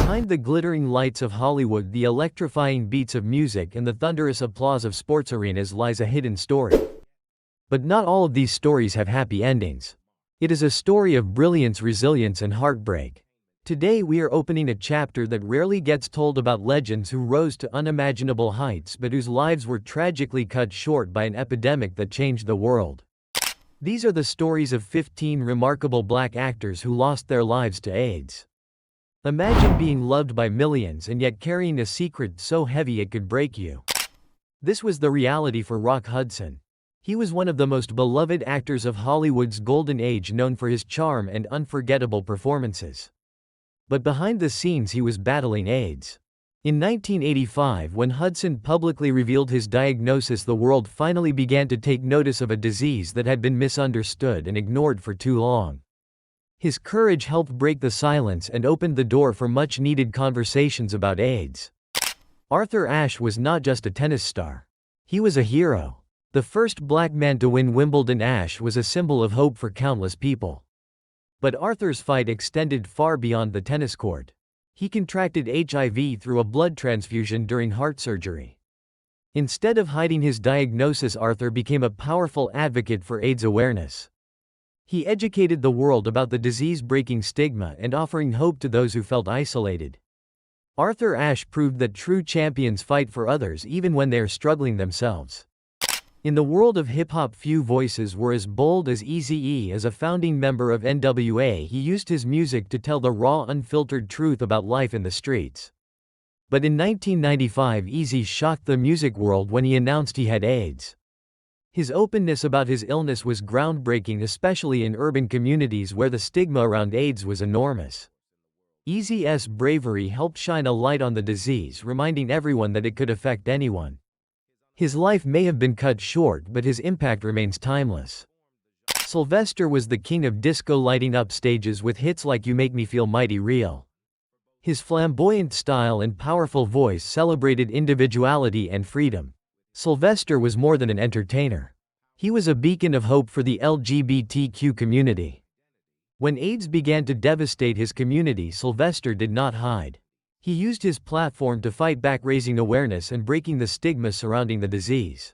Behind the glittering lights of Hollywood, the electrifying beats of music, and the thunderous applause of sports arenas lies a hidden story. But not all of these stories have happy endings. It is a story of brilliance, resilience, and heartbreak. Today we are opening a chapter that rarely gets told about legends who rose to unimaginable heights but whose lives were tragically cut short by an epidemic that changed the world. These are the stories of 15 remarkable black actors who lost their lives to AIDS. Imagine being loved by millions and yet carrying a secret so heavy it could break you. This was the reality for Rock Hudson. He was one of the most beloved actors of Hollywood's golden age, known for his charm and unforgettable performances. But behind the scenes he was battling AIDS. In 1985, when Hudson publicly revealed his diagnosis, the world finally began to take notice of a disease that had been misunderstood and ignored for too long. His courage helped break the silence and opened the door for much-needed conversations about AIDS. Arthur Ashe was not just a tennis star. He was a hero. The first black man to win Wimbledon. Ashe was a symbol of hope for countless people. But Arthur's fight extended far beyond the tennis court. He contracted HIV through a blood transfusion during heart surgery. Instead of hiding his diagnosis, Arthur became a powerful advocate for AIDS awareness. He educated the world about the disease, breaking stigma and offering hope to those who felt isolated. Arthur Ashe proved that true champions fight for others even when they are struggling themselves. In the world of hip-hop, few voices were as bold as Eazy-E. As a founding member of NWA, he used his music to tell the raw, unfiltered truth about life in the streets. But in 1995, Eazy shocked the music world when he announced he had AIDS. His openness about his illness was groundbreaking, especially in urban communities where the stigma around AIDS was enormous. Eazy's bravery helped shine a light on the disease, reminding everyone that it could affect anyone. His life may have been cut short, but his impact remains timeless. Sylvester was the king of disco, lighting up stages with hits like You Make Me Feel Mighty Real. His flamboyant style and powerful voice celebrated individuality and freedom. Sylvester was more than an entertainer. He was a beacon of hope for the LGBTQ community. When AIDS began to devastate his community, Sylvester did not hide. He used his platform to fight back, raising awareness and breaking the stigma surrounding the disease.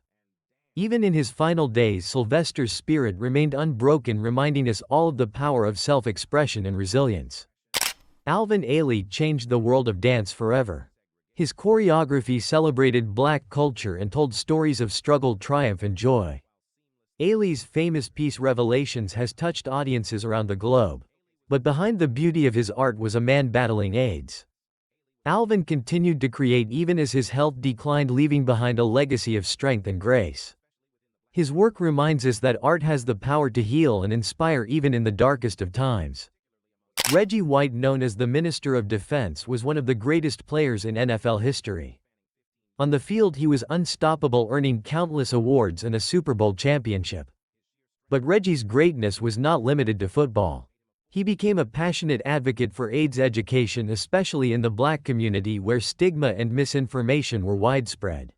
Even in his final days, Sylvester's spirit remained unbroken, reminding us all of the power of self-expression and resilience. Alvin Ailey changed the world of dance forever. His choreography celebrated black culture and told stories of struggle, triumph, and joy. Ailey's famous piece Revelations has touched audiences around the globe. But behind the beauty of his art was a man battling AIDS. Alvin continued to create even as his health declined, leaving behind a legacy of strength and grace. His work reminds us that art has the power to heal and inspire even in the darkest of times. Reggie White, known as the Minister of Defense, was one of the greatest players in NFL history. On the field he was unstoppable, earning countless awards and a Super Bowl championship. But Reggie's greatness was not limited to football. He became a passionate advocate for AIDS education, especially in the black community where stigma and misinformation were widespread.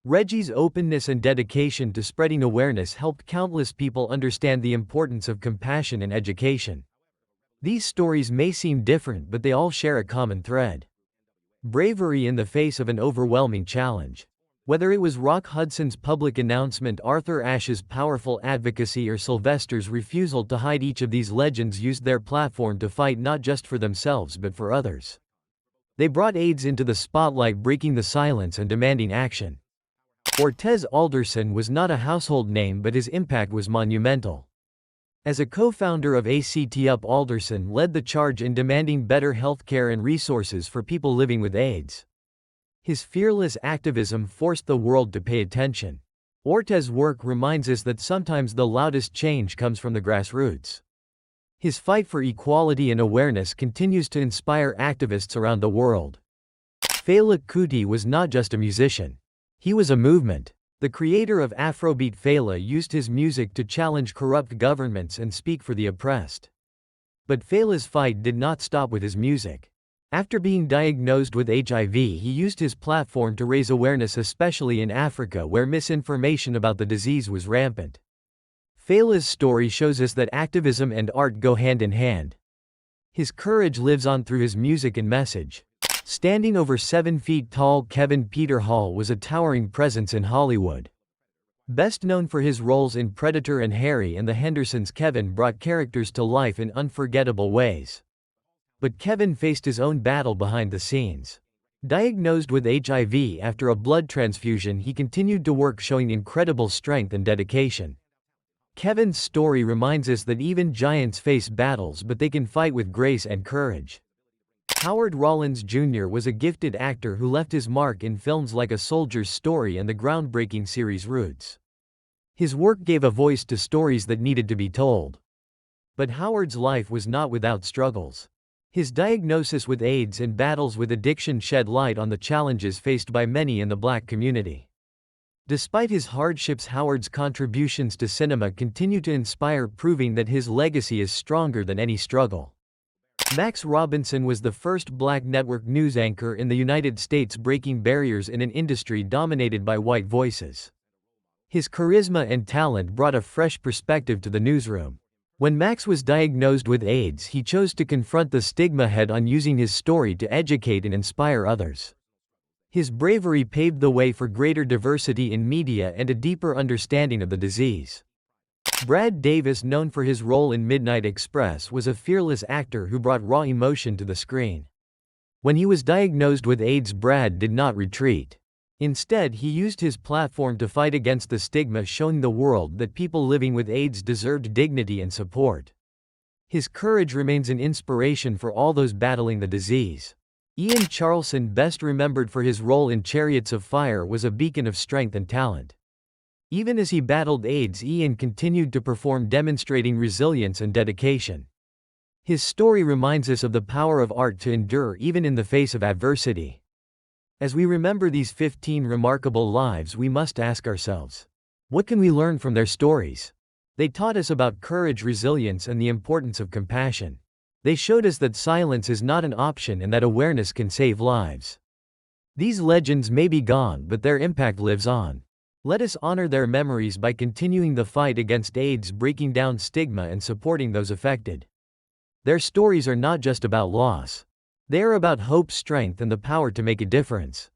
Reggie's openness and dedication to spreading awareness helped countless people understand the importance of compassion and education. These stories may seem different, but they all share a common thread: bravery in the face of an overwhelming challenge. Whether it was Rock Hudson's public announcement, Arthur Ashe's powerful advocacy, or Sylvester's refusal to hide, each of these legends used their platform to fight not just for themselves but for others. They brought AIDS into the spotlight, breaking the silence and demanding action. Ortez Alderson was not a household name, but his impact was monumental. As a co-founder of ACT UP, Alderson led the charge in demanding better healthcare and resources for people living with AIDS. His fearless activism forced the world to pay attention. Ortez's work reminds us that sometimes the loudest change comes from the grassroots. His fight for equality and awareness continues to inspire activists around the world. Fela Kuti was not just a musician. He was a movement. The creator of Afrobeat, Fela, used his music to challenge corrupt governments and speak for the oppressed. But Fela's fight did not stop with his music. After being diagnosed with HIV, he used his platform to raise awareness, especially in Africa where misinformation about the disease was rampant. Fela's story shows us that activism and art go hand in hand. His courage lives on through his music and message. Standing over 7 feet tall, Kevin Peter Hall was a towering presence in Hollywood. Best known for his roles in Predator and Harry and the Hendersons, Kevin brought characters to life in unforgettable ways. But Kevin faced his own battle behind the scenes. Diagnosed with HIV after a blood transfusion, he continued to work, showing incredible strength and dedication. Kevin's story reminds us that even giants face battles, but they can fight with grace and courage. Howard Rollins Jr. was a gifted actor who left his mark in films like A Soldier's Story and the groundbreaking series Roots. His work gave a voice to stories that needed to be told. But Howard's life was not without struggles. His diagnosis with AIDS and battles with addiction shed light on the challenges faced by many in the Black community. Despite his hardships, Howard's contributions to cinema continue to inspire, proving that his legacy is stronger than any struggle. Max Robinson was the first Black network news anchor in the United States, breaking barriers in an industry dominated by white voices. His charisma and talent brought a fresh perspective to the newsroom. When Max was diagnosed with AIDS, he chose to confront the stigma head-on, using his story to educate and inspire others. His bravery paved the way for greater diversity in media and a deeper understanding of the disease. Brad Davis, known for his role in Midnight Express, was a fearless actor who brought raw emotion to the screen. When he was diagnosed with AIDS, Brad did not retreat. Instead, he used his platform to fight against the stigma, showing the world that people living with AIDS deserved dignity and support. His courage remains an inspiration for all those battling the disease. Ian Charleson, best remembered for his role in Chariots of Fire, was a beacon of strength and talent. Even as he battled AIDS, Ian continued to perform, demonstrating resilience and dedication. His story reminds us of the power of art to endure even in the face of adversity. As we remember these 15 remarkable lives, we must ask ourselves, what can we learn from their stories? They taught us about courage, resilience, and the importance of compassion. They showed us that silence is not an option and that awareness can save lives. These legends may be gone, but their impact lives on. Let us honor their memories by continuing the fight against AIDS, breaking down stigma, and supporting those affected. Their stories are not just about loss. They are about hope, strength, and the power to make a difference.